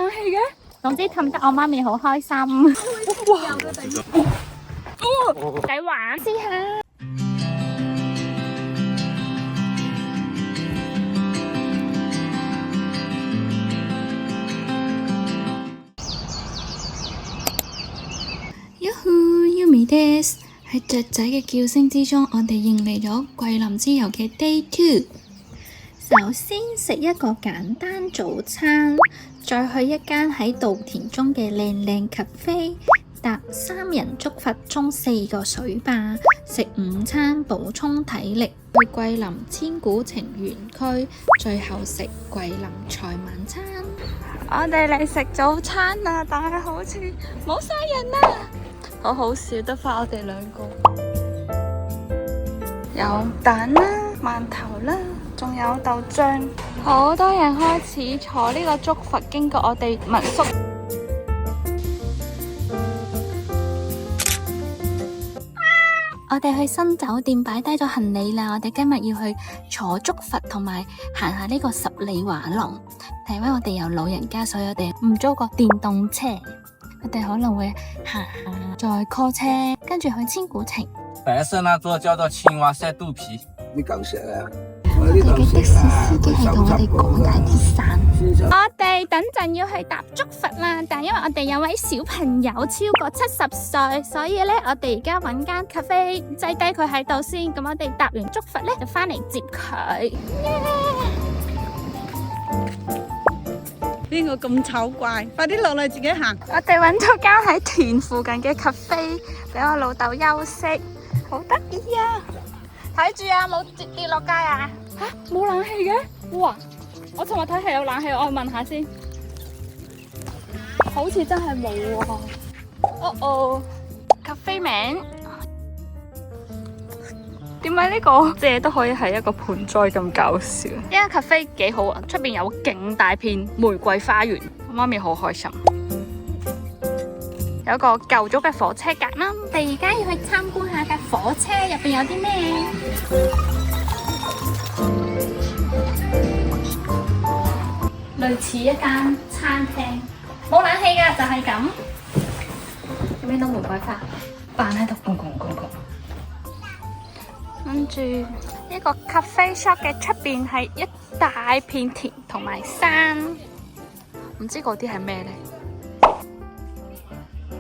氣嘅。總之氹得我媽咪好開心。哇！抵玩，試下。Yummy des 喺雀仔嘅叫聲之中，我哋迎嚟咗桂林之遊嘅 Day 2。首先食一個簡單早餐，再去一間喺稻田中嘅靚靚 cafe，搭3人竹筏沖4個水壩，食午餐補充體力，去桂林千古情園區，最後食桂林菜晚餐。我哋嚟食早餐啦，但係好似冇晒人啦，好好笑，得返我哋2個。有蛋啦、饅頭啦，仲有豆漿。好多人開始坐呢個竹筏經過我哋民宿。我哋去新酒店擺低咗行李啦，我哋今日要去坐竹筏同埋行下呢個十里畫廊。但因為我哋有老人家，所以我哋唔租個電動車，我哋可能會行下再 call 車，跟住去千古情。白色那座叫做青蛙曬肚皮。你講誰啊？我哋嘅的士司機係同我哋講解啲傘。我哋等陣要去搭竹筏啦，但因為我哋有位小朋友超過70歲，所以咧我哋而家揾間 cafe 擠低佢喺度先。咁我哋搭完竹筏咧就翻嚟接佢。邊個咁醜怪？快啲落嚟自己行。我哋揾咗間喺田附近嘅 cafe 俾我老豆休息，好得意啊！睇住啊，冇跌落街啊！吓，冇冷氣嘅？哇！我尋日睇係有冷氣，我去問下先。好似真係冇喎。哦，cafe名。點解呢個借都可以係一個盆栽咁搞笑？呢間 cafe 幾好啊，出邊有勁大片玫瑰花園，我媽咪好開心。有個舊咗嘅火車格啦，我哋而家要去參觀下架火車入邊有啲咩？類似一間餐廳，冇冷氣㗎，就係咁。有咩都玫瑰花，扮喺度公公。跟住呢個 cafe shop 嘅出邊係一大片田同埋山，唔知嗰啲係咩呢？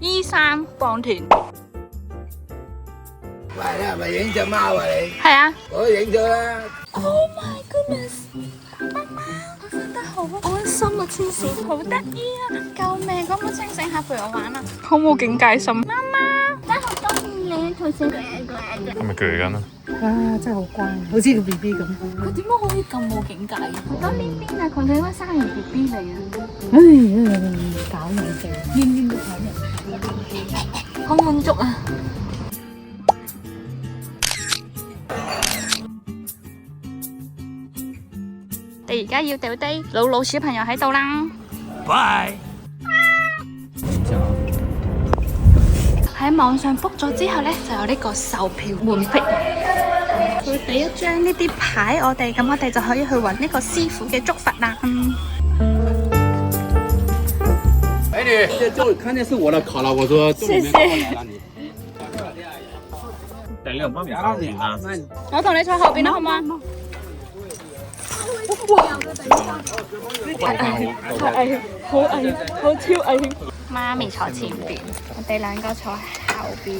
依山傍田。喂，你係咪影隻貓啊你？係啊。我都影咗啦。Oh my goodness！ 媽媽，我真得好安心啊，黐線，好得意啊！救命，可唔可以清醒下陪我玩啊？好冇警戒心。媽媽，真係好中意你，同時係咪鋸緊啊？啊，真係好乖，好似個 B B 咁。佢點解可以咁冇境界？好多邊邊啊，佢哋應該生完 B B 嚟啊！搞人哋，邊都搞人。好滿足啊！我哋而家要掉低老小朋友喺度啦。拜。喺網上 book 咗之後呢，就有呢個售票門票，佢俾一張呢啲牌我哋，咁我哋就可以去揾呢個師傅嘅竹筏啦。美女，這看見是我的卡了，我說謝謝。第2幫你交錢啊！我同你坐後邊啦，好唔好啊？哇！太矮，好矮，好超矮。媽咪坐前邊，我哋2個坐後邊。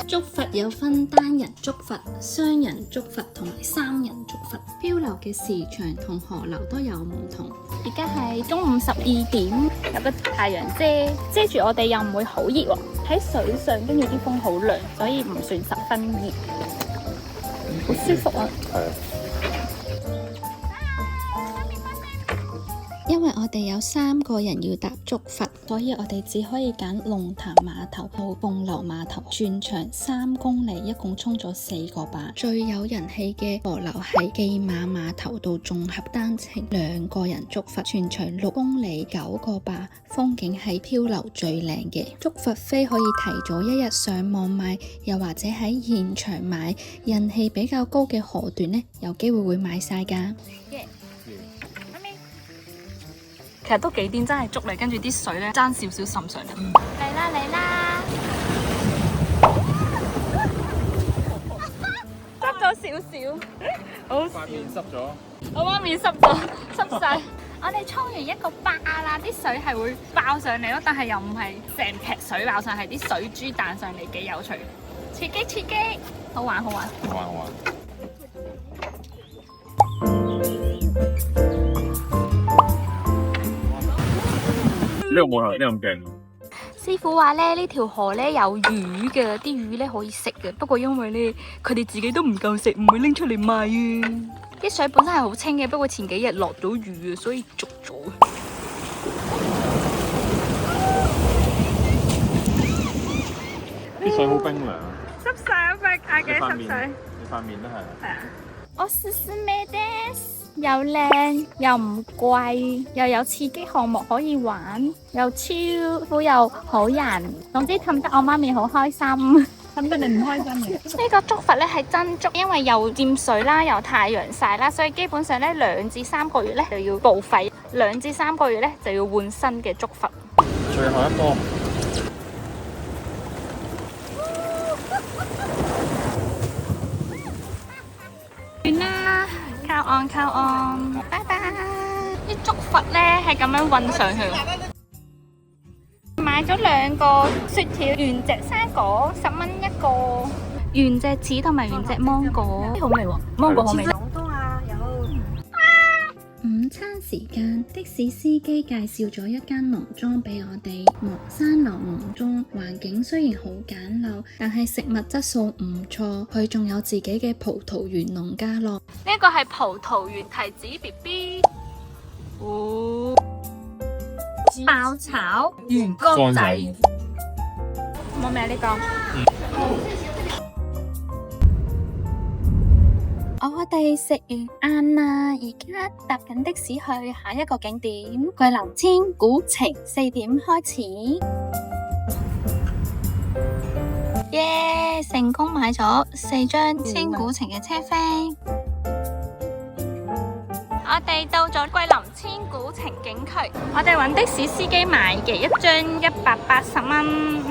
竹筏有分單人竹筏、雙人竹筏同埋3人竹筏，漂流嘅時長同河流都有唔同。而家係中午12點，有個太陽遮住我哋，又唔會好熱喎。喺水上，跟住啲風好涼，所以唔算十分熱，好舒服啊！因為我哋有3個人要搭竹筏，所以我哋只可以揀龍潭碼頭到鳳樓碼頭，全長3公里，一共沖咗4個壩。最有人氣嘅河流係寄馬碼頭到綜合單程2個人竹筏，全長6公里9個壩，風景係漂流最靚嘅。竹筏飛可以提早1日上網買，又或者喺現場買。人氣比較高嘅河段呢，有機會會買晒㗎。其實都幾癲，真係捉嚟，跟住啲水咧爭少少滲上嚟。嚟啦嚟啦！濕咗少少，好塊面濕咗。我媽面濕咗，濕晒。我哋沖完一個壩啦，啲水係會爆上嚟咯，但係又唔係成劈水爆上，係啲水珠彈上嚟，幾有趣，刺激刺激，好玩好玩。好玩好玩。呢個冇人呢咁勁。師傅話咧，呢條河咧有魚嘅，啲魚咧可以食嘅，不過因為咧佢哋自己都唔夠食，唔會拎出嚟賣啊。啲水本身係好清嘅，不過前幾日落咗雨啊，所以濁咗。啲水好冰涼。濕晒啊！塊眼鏡濕晒。你塊面都係。係啊。我試試咩です？又靚又唔貴，又有刺激項目可以玩，又超富又好人。總之氹得我媽咪好開心。氹得你唔開心嘅。呢個竹筏咧係真竹，因為又沾水啦，又太陽曬啦，所以基本上咧2至3個月咧就要報廢，2至3個月咧就要換新嘅竹筏。最後一個。完啦，靠岸靠岸，拜拜。啲竹筏咧係咁樣運上去。買咗2個雪條，原隻生果10蚊一個，原隻柿同埋原隻芒果，好味喎，芒果好味。午餐時間，的士司機介紹咗一間農莊俾我哋。磨山樓農莊環境雖然好簡陋，但係食物質素唔錯。佢仲有自己嘅葡萄園農家樂。呢個係葡萄園提子 BB。哦，爆炒魚乾仔，冇味呢個。我哋食完晏啦，而家搭緊的士去下一個景點桂林千古情，4點開始。耶！成功買咗4張千古情嘅車飛。我哋到咗桂林千古情景區，我哋揾的士司機買嘅，1張180蚊。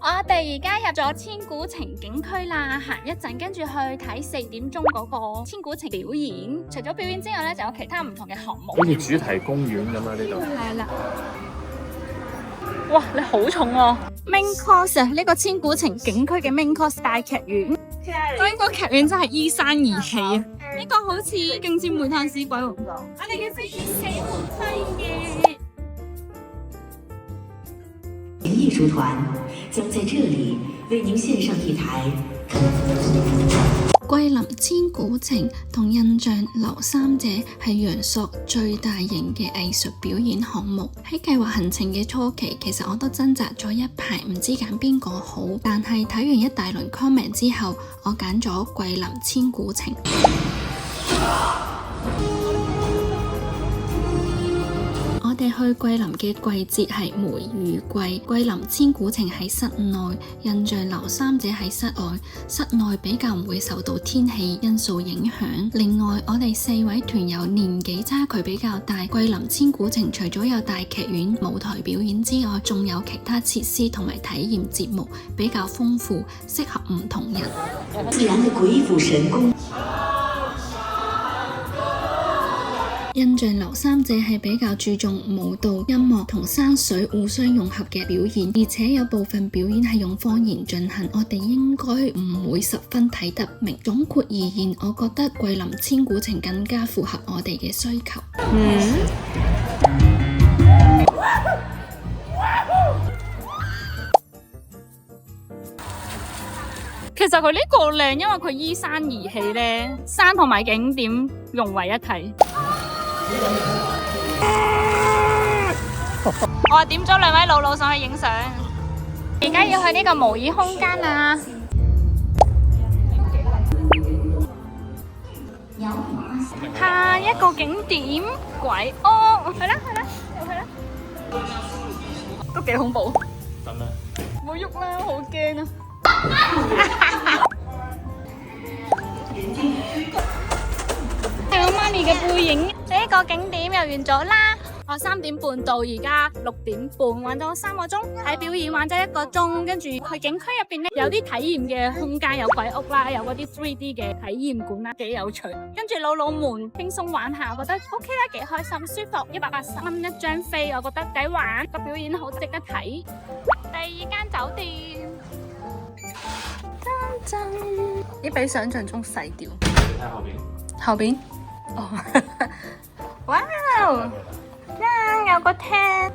我哋而家入咗千古情景區啦，行一陣，跟住去睇4點鐘嗰個千古情表演。除咗表演之外呢，就有其他唔同嘅項目。好似主題公園咁啊！呢度。係啦。哇！你好重喎。Main course 啊，呢個千古情景區嘅 Main course 大劇院。呢個劇院真係依山而起啊！呢個好似勁似煤炭市鬼王咁。我哋嘅飛機死好低嘅。艺术团将在这里为您献上一台桂林千古情同印象樓三者係陽朔最大型嘅藝術表演項目。喺計劃行程嘅初期，其實我都掙扎咗一排，唔知揀邊個好。但係睇完一大輪 comment 之後，我揀咗桂林千古情。我哋去桂林嘅季節係梅雨季，桂林千古情喺室內，印象樓三者喺室外。室內比較唔會受到天氣因素影響。另外，我哋4位團友年紀差距比較大，桂林千古情除咗有大劇院舞台表演之外，仲有其他設施同埋體驗節目，比較豐富，適合唔同人。自然的鬼斧神工。印象樓三者係比較注重舞蹈、音樂同山水互相融合嘅表演，而且有部分表演係用方言進行，我哋應該唔會十分睇得明。總括而言，我覺得桂林千古情更加符合我哋嘅需求。其實佢呢個靚，因為佢依山而起咧，山同埋景點融為一體。我話點咗2位老佬上去影相，而家要去呢個模擬空間啦。下一個景點鬼屋，去啦去啦，又去啦，都幾恐怖。得咩？冇喐啦，好驚啊！係我媽咪嘅背影。呢個景點又完咗啦。我3點半到，而家6點半，玩咗3個鐘，睇表演玩咗1個鐘，跟住去景區入邊咧有啲體驗嘅空間，有鬼屋啦，有嗰啲 3D 嘅體驗館啦，幾有趣。跟住老們輕鬆玩下，我覺得 OK 啦，幾開心，舒服。180蚊一張飛，我覺得抵玩，個表演好值得睇。第2間酒店，咦，比想象中細啲。睇後邊。後邊，哦，哇！有個廳，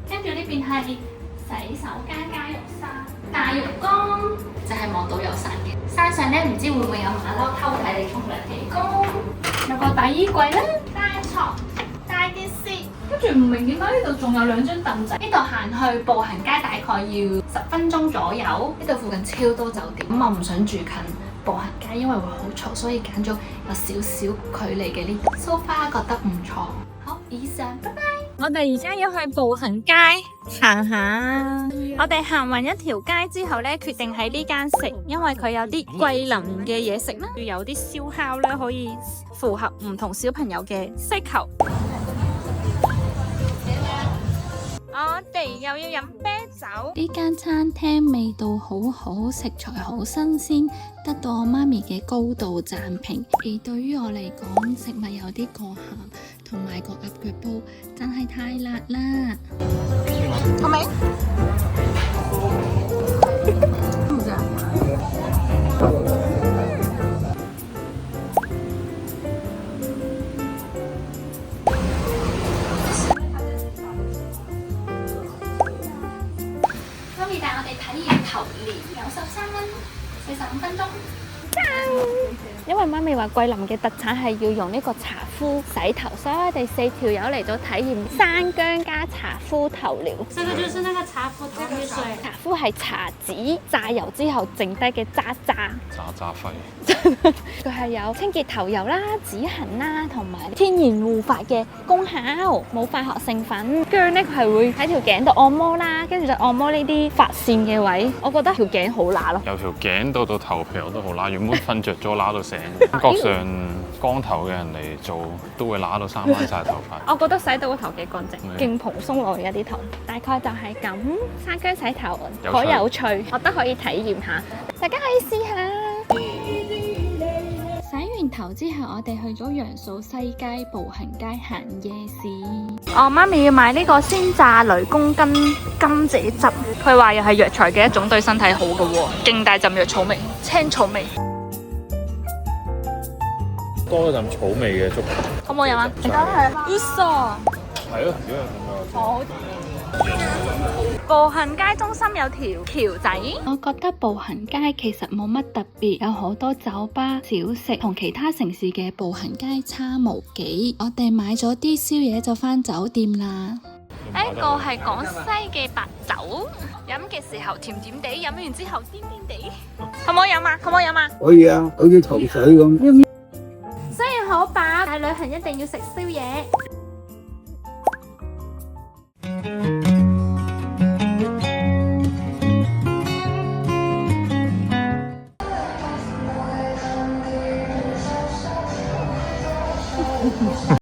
跟住呢邊係洗手間加浴沙，大浴缸就係望到有山嘅。山上咧唔知會唔會有馬騮偷睇你沖涼嘅工，有個大衣櫃啦，大床、大電視，跟住唔明點解呢度仲有2張凳仔。呢度行去步行街大概要10分鐘左右。呢度附近超多酒店，咁我唔想住近步行街，因為會好嘈，所以揀咗有少少距離嘅呢度。So far 覺得唔錯。好，以上，拜拜。我哋而家要去步行街行下。我哋行完一條街之後呢，決定喺呢間食，因為佢有啲桂林嘅嘢食啦，有啲燒烤啦，可以符合唔同小朋友嘅需求。我哋又要飲啤酒。呢間餐廳味道好好，食材好新鮮，得到我媽咪嘅高度讚評。而對於我嚟講，食物有啲過鹹，同埋個鴨腳煲真係太辣啦。好味？唔知啊。帶我哋體驗頭療，93蚊，45分鐘。因為媽咪話桂林嘅特產係要用呢個茶夫洗頭，所以我哋4條友嚟咗體驗山姜加茶夫頭療。這個就是那個茶夫頭皮水。茶夫係茶籽榨油之後剩低嘅渣。渣廢。佢係有清潔頭油啦、止痕啦，同埋天然護髮嘅功效，冇化學成分。姜呢，佢係會喺條頸度按摩啦，跟住就按摩呢啲髮線嘅位。我覺得條頸好乸咯。由條頸到頭皮我都好乸，原本瞓着咗乸到醒。感覺上光頭嘅人嚟做都會乸到生翻晒頭髮。我覺得洗到個頭幾乾淨，勁蓬鬆落嘅啲頭。大概就係咁，山姜洗頭好有趣，我覺得可以體驗下，大家可以試下。洗完頭之後，我哋去咗楊嫂西街步行街行夜市。我媽咪要買呢個鮮榨雷公根甘蔗汁，佢話又係藥材嘅一種，對身體好嘅喎，勁大陣藥草味，青草味。多一陣草味嘅粥，好冇飲啊？你講係？Uso 係咯，如果係咁嘅。好。步行街中心有條橋仔，我覺得步行街其實冇乜特別，有好多酒吧、小食，同其他城市嘅步行街差無幾。我哋買咗啲宵夜就返酒店啦。呢個係廣西嘅白酒，飲嘅時候甜甜地，飲完之後癲癲地，好唔好飲啊？好唔好飲啊？可以啊，好似糖水咁。雖然好飽，但旅行一定要食宵夜。